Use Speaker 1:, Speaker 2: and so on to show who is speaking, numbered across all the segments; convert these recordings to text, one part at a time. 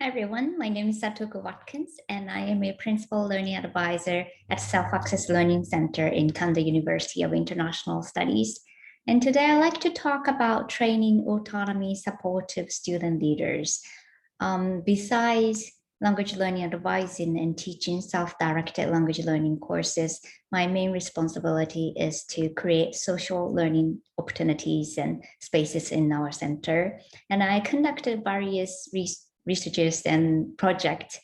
Speaker 1: Hi everyone, my name is Watkins and I am a Principal Learning Advisor at Self-Access Learning Center in Kanda University of International Studies. And today I'd like to talk about training autonomy-supportive student leaders. Besides language learning advising and teaching self-directed language learning courses, my main responsibility is to create social learning opportunities and spaces in our center. And I conducted various researches and projects.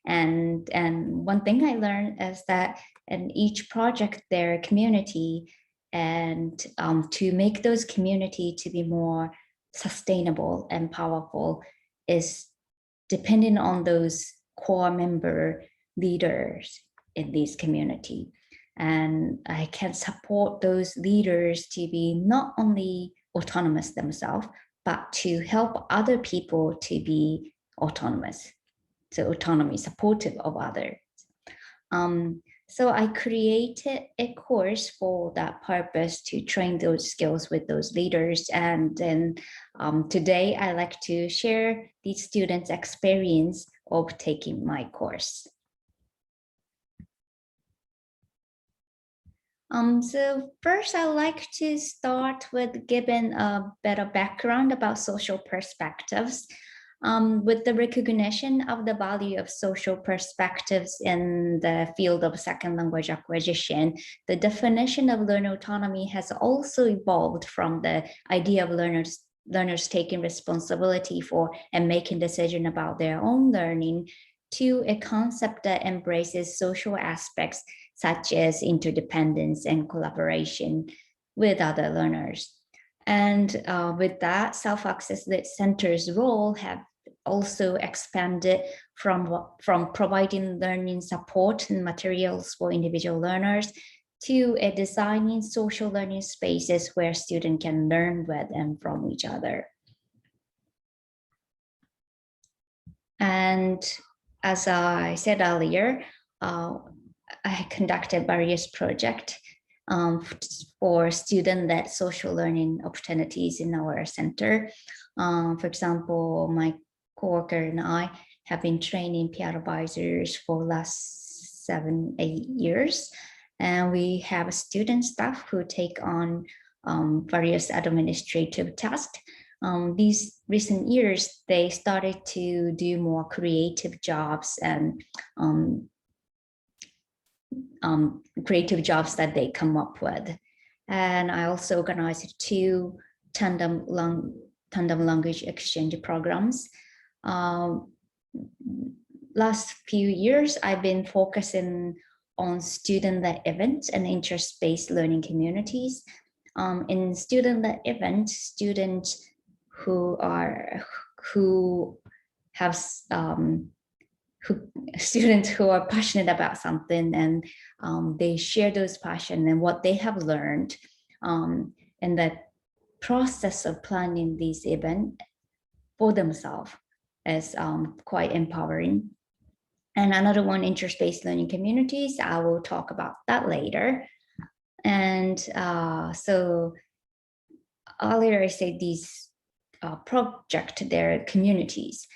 Speaker 1: And one thing I learned is that in each project, their community, and to make those community to be more sustainable and powerful is depending on those core member leaders in this community. And I can support those leaders to be not only autonomous themselves, but to help other people to be autonomous, so autonomy supportive of others. So I created a course for that purpose to train those skills with those leaders. And then today I like to share the students' experience of taking my course. So first, I'd like to start with giving a better background about social perspectives. With the recognition of the value of social perspectives in the field of second language acquisition, the definition of learner autonomy has also evolved from the idea of learners taking responsibility for and making decisions about their own learning to a concept that embraces social aspects such as interdependence and collaboration with other learners. And with that, self-access center's role have also expanded from providing learning support and materials for individual learners to designing social learning spaces where students can learn with and from each other. And as I said earlier, I conducted various projects for student-led social learning opportunities in our center. For example, my coworker and I have been training peer advisors for the last 7-8 years. And we have student staff who take on various administrative tasks. These recent years, they started to do more creative jobs and creative jobs that they come up with. And I also organized 2 tandem language exchange programs. Last few years, I've been focusing on student-led events and interest-based learning communities. In student-led events, students who have students who are passionate about something and they share those passion and what they have learned. And the process of planning this event for themselves is quite empowering. And another one, interest-based learning communities, I will talk about that later. And so earlier I said these project their communities.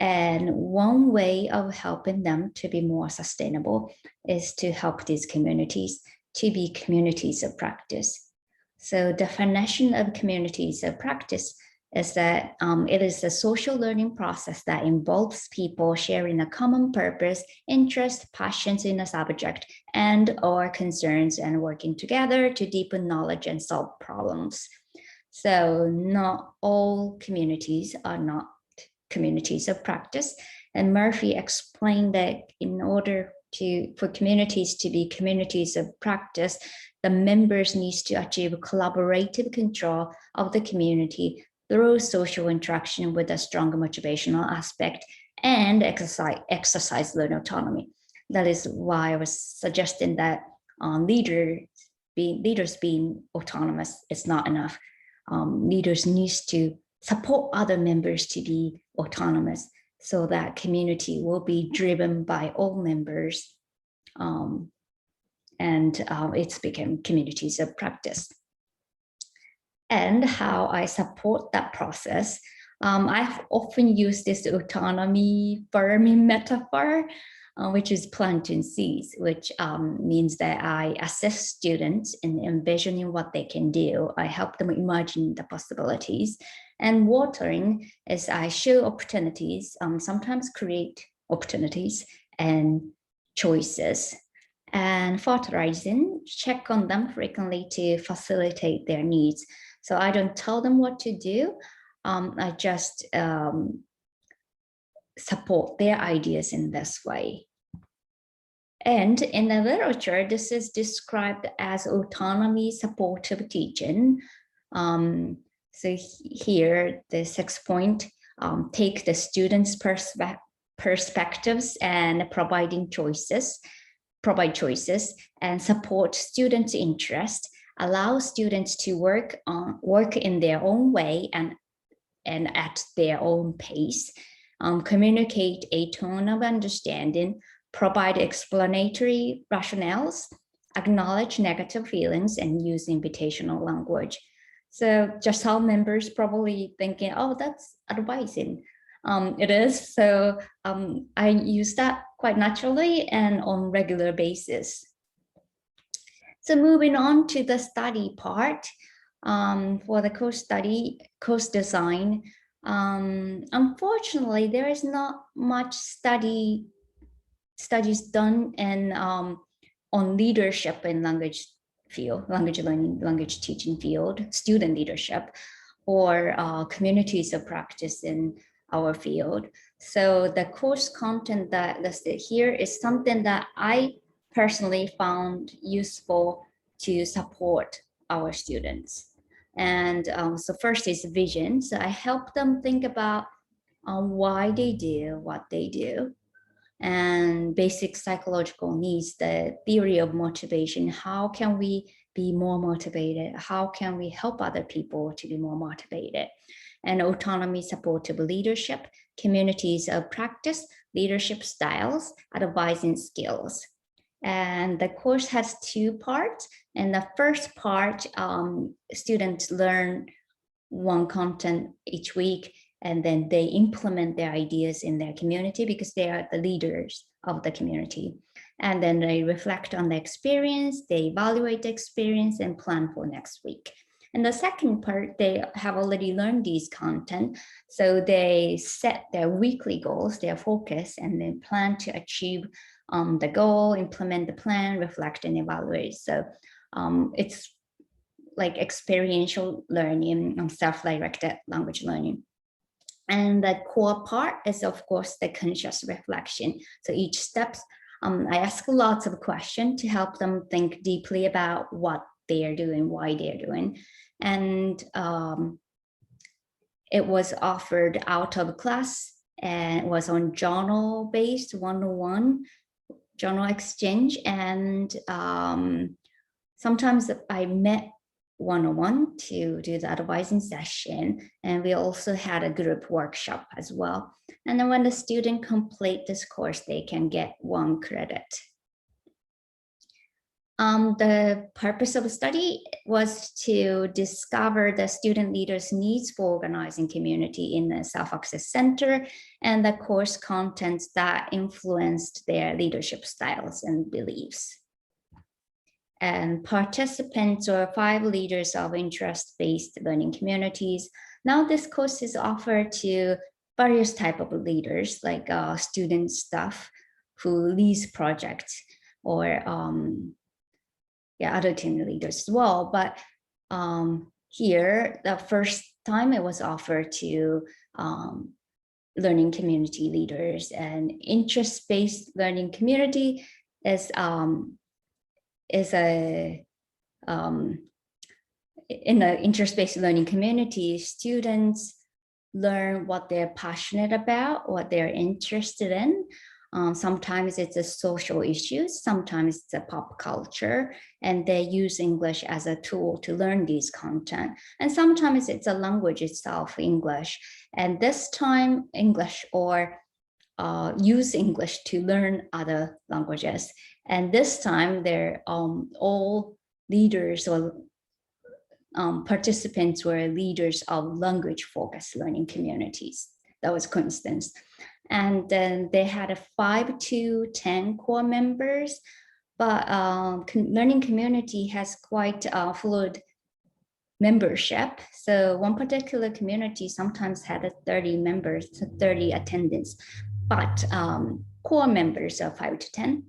Speaker 1: And one way of helping them to be more sustainable is to help these communities to be communities of practice. So definition of communities of practice is that it is a social learning process that involves people sharing a common purpose, interest, passions in a subject, and or concerns and working together to deepen knowledge and solve problems. So not all communities are not communities of practice. And Murphy explained that in order for communities to be communities of practice, the members need to achieve collaborative control of the community through social interaction with a strong motivational aspect and exercise learner autonomy. That is why I was suggesting that leaders being autonomous is not enough. Leaders need to support other members to be autonomous so that community will be driven by all members and it's become communities of practice. And how I support that process I've often used this autonomy farming metaphor, which is planting seeds, which means that I assist students in envisioning what they can do. I help them imagine the possibilities. And watering is I show opportunities, sometimes create opportunities and choices. And fertilizing, check on them frequently to facilitate their needs. So I don't tell them what to do. I just support their ideas in this way. And in the literature, this is described as autonomy-supportive teaching. So here, the 6 point, take the students' perspectives and provide choices and support students' interest, allow students to work in their own way and at their own pace, communicate a tone of understanding, provide explanatory rationales, acknowledge negative feelings, and use invitational language. So JASAL members probably thinking, oh, that's advising. It is. So I use that quite naturally and on regular basis. So moving on to the study part, for the course design, unfortunately, there is not much studies done in on leadership in language learning, language teaching field, student leadership, or communities of practice in our field. So the course content that listed here is something that I personally found useful to support our students. And so first is vision. So I help them think about why they do what they do, and basic psychological needs, the theory of motivation. How can we be more motivated? How can we help other people to be more motivated? And autonomy supportive leadership, communities of practice, leadership styles, advising skills. And the course has 2 parts. And the first part, students learn one content each week, and then they implement their ideas in their community because they are the leaders of the community. And then they reflect on the experience, they evaluate the experience and plan for next week. And the second part, they have already learned these content, so they set their weekly goals, their focus, and then plan to achieve the goal, implement the plan, reflect and evaluate. So it's like experiential learning and self-directed language learning. And the core part is, of course, the conscious reflection. So each step, I ask lots of questions to help them think deeply about what they are doing, why they are doing. And it was offered out of class and it was on journal-based 101, journal exchange. And sometimes I met one-on-one to do the advising session, and we also had a group workshop as well. And then when the student complete this course, they can get 1 credit. The purpose of the study was to discover the student leaders' needs for organizing community in the self-access center and the course contents that influenced their leadership styles and beliefs. And participants are 5 leaders of interest-based learning communities. Now this course is offered to various type of leaders, like student staff who leads projects, or other team leaders as well. But here, the first time it was offered to learning community leaders, and interest-based learning community is a in an interest-based learning community, students learn what they're passionate about, what they're interested in. Sometimes it's a social issues, sometimes it's a pop culture, and they use English as a tool to learn these content. And sometimes it's a language itself, English. And this time, English, or use English to learn other languages. And this time, they're all leaders or participants were leaders of language-focused learning communities. That was coincidence. And then they had a 5 to 10 core members, but learning community has quite fluid membership. So one particular community sometimes had 30 members, 30 attendants, but core members are 5 to 10.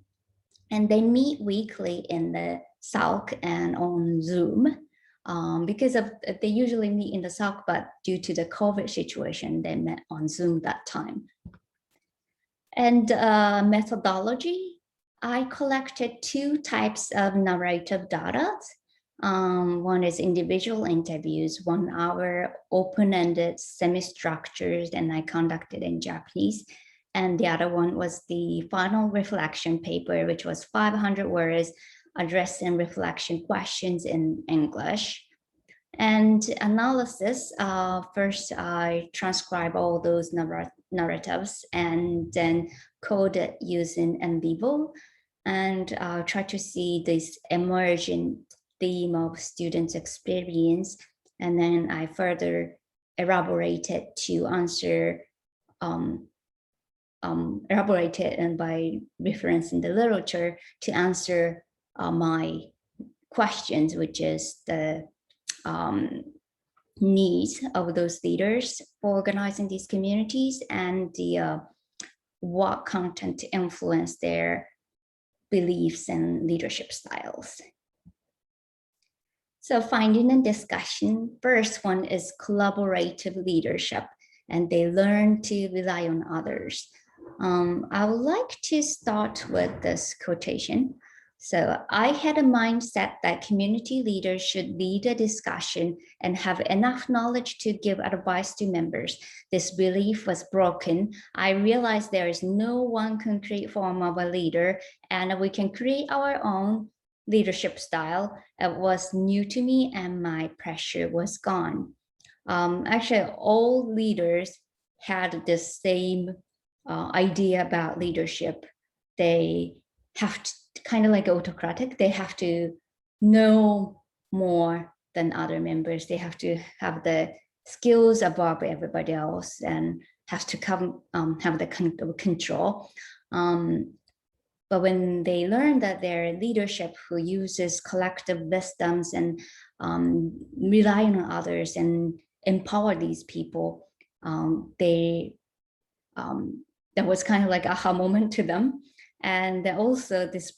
Speaker 1: And they meet weekly in the SAC and on Zoom. Because they usually meet in the SAC, but due to the COVID situation, they met on Zoom that time. And methodology, I collected 2 types of narrative data. One is individual interviews, 1 hour, open-ended, semi-structured, and I conducted in Japanese. And the other one was the final reflection paper, which was 500 words, address and reflection questions in English. And analysis, first I transcribe all those narratives and then code it using NVivo and try to see this emerging theme of students' experience. And then I further elaborate it to answer, elaborate it and by referencing the literature to answer my questions, which is the needs of those leaders for organizing these communities and the what content to influence their beliefs and leadership styles. So finding and discussion, first one is collaborative leadership, and they learn to rely on others. I would like to start with this quotation. So I had a mindset that community leaders should lead a discussion and have enough knowledge to give advice to members. This belief was broken. I realized there is no one concrete form of a leader and we can create our own leadership style. It was new to me and my pressure was gone. Actually, all leaders had the same idea about leadership. They have to, kind of like autocratic, they have to know more than other members. They have to have the skills above everybody else and have to have the control. But when they learn that their leadership who uses collective wisdoms and rely on others and empower these people, that was kind of like aha moment to them. And also this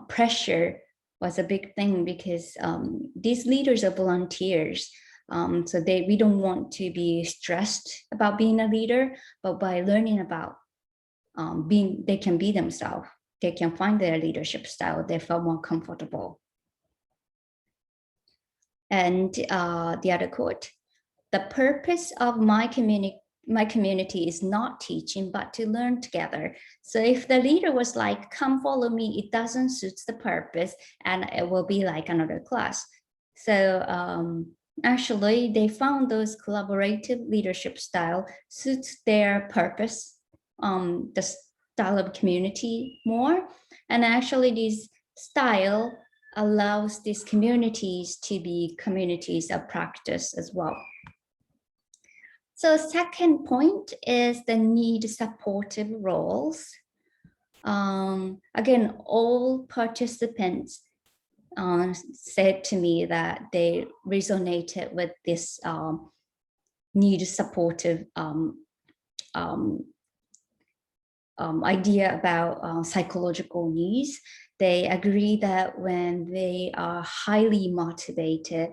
Speaker 1: pressure was a big thing because these leaders are volunteers. So we don't want to be stressed about being a leader, but by learning about they can be themselves. They can find their leadership style. They feel more comfortable. And the other quote, the purpose of my community is not teaching, but to learn together. So if the leader was like, come follow me, it doesn't suit the purpose and it will be like another class. So actually they found those collaborative leadership style suits their purpose, the style of community more. And actually this style allows these communities to be communities of practice as well. So second point is the need supportive roles. Again, all participants said to me that they resonated with this need supportive idea about psychological needs. They agree that when they are highly motivated,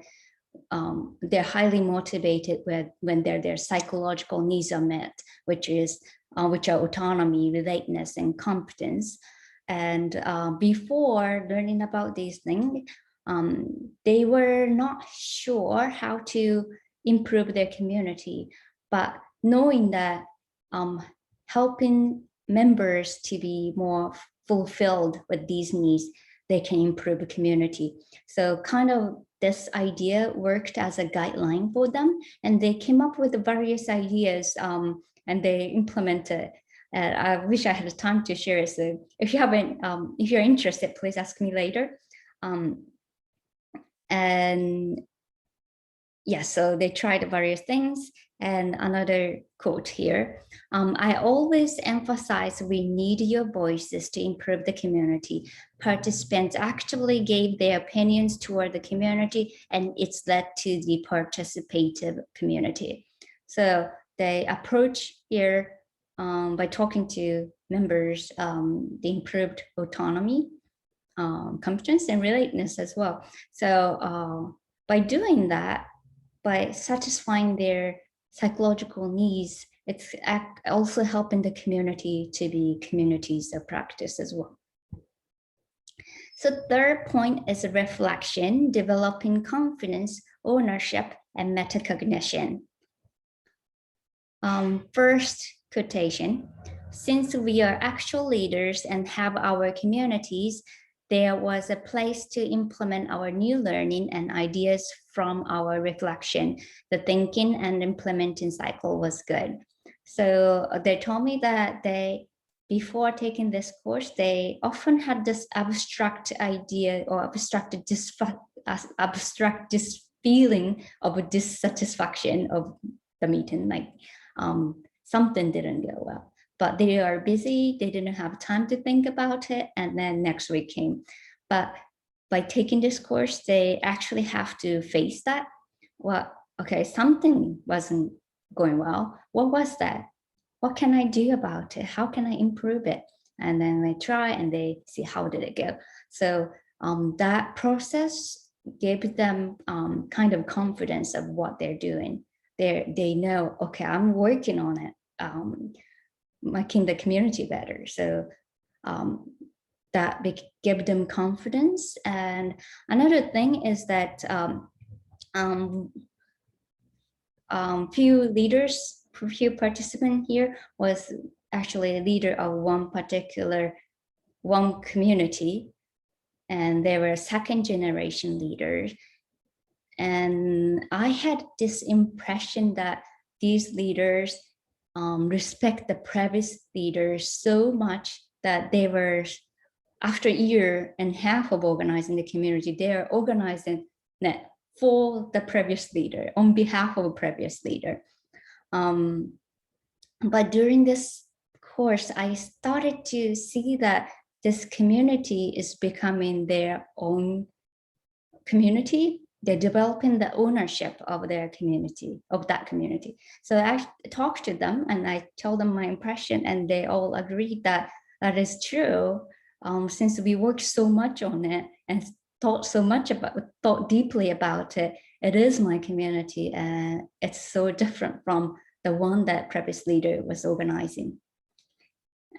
Speaker 1: they're highly motivated when their psychological needs are met, which are autonomy, relatedness, and competence. And before learning about these things, they were not sure how to improve their community, but knowing that helping members to be more fulfilled with these needs, they can improve the community. So kind of this idea worked as a guideline for them, and they came up with various ideas and they implemented. I wish I had time to share it. So if you haven't, if you're interested, please ask me later. And yes, so they tried various things. And another quote here, I always emphasize we need your voices to improve the community. Participants actively gave their opinions toward the community, and it's led to the participative community. So the approach here by talking to members, the improved autonomy, competence, and relatedness as well. So by doing that, by satisfying their psychological needs, it's also helping the community to be communities of practice as well. So third point is reflection, developing confidence, ownership, and metacognition. First quotation, since we are actual leaders and have our communities, there was a place to implement our new learning and ideas from our reflection. The thinking and implementing cycle was good. So they told me that before taking this course, they often had this abstract idea or abstract feeling of dissatisfaction of the meeting, like something didn't go well. But they are busy, they didn't have time to think about it, and then next week came. But by taking this course, they actually have to face that. Well, okay, something wasn't going well. What was that? What can I do about it? How can I improve it? And then they try and they see how did it go. So that process gave them kind of confidence of what they're doing. They know, okay, I'm working on it. Making the community better. So that gave them confidence. And another thing is that few participants here was actually a leader of one community, and they were second generation leaders. And I had this impression that these leaders respect the previous leaders so much that they were, after a year and a half of organizing the community, they are organizing it for the previous leader, on behalf of a previous leader. But during this course, I started to see that this community is becoming their own community. They're developing the ownership of their community, of that community. So I talked to them and I told them my impression, and they all agreed that that is true. Since we worked so much on it and thought deeply about it, it is my community, and it's so different from the one that previous leader was organizing.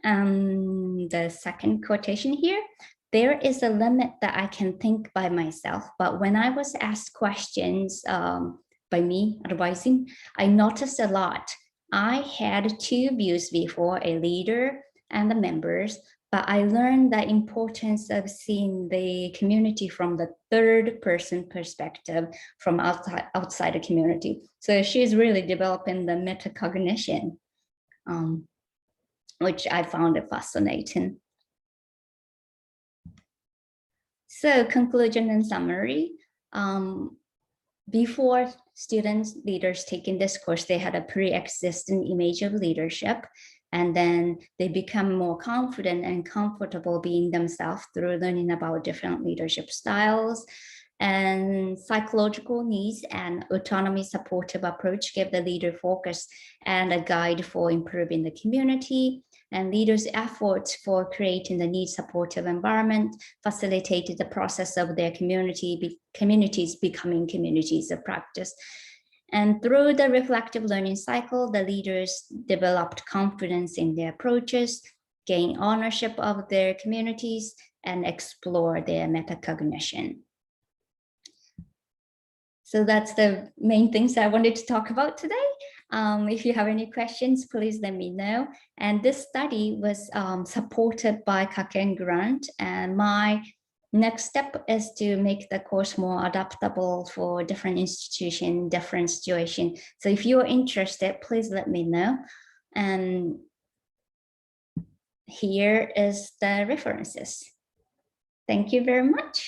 Speaker 1: The second quotation here, there is a limit that I can think by myself, but when I was asked questions by me advising, I noticed a lot. I had two views before, a leader and the members, but I learned the importance of seeing the community from the third person perspective, from outside the community. So she's really developing the metacognition, which I found fascinating. So conclusion and summary. Before students, leaders taking this course, they had a pre-existing image of leadership, and then they become more confident and comfortable being themselves through learning about different leadership styles. And psychological needs and autonomy-supportive approach give the leader focus and a guide for improving the community. And leaders' efforts for creating the need-supportive environment facilitated the process of their communities becoming communities of practice. And through the reflective learning cycle, the leaders developed confidence in their approaches, gained ownership of their communities, and explore their metacognition. So that's the main things I wanted to talk about today. If you have any questions, please let me know. And this study was supported by Kaken Grant, and my next step is to make the course more adaptable for different institutions, different situations. So if you're interested, please let me know. And here is the references. Thank you very much.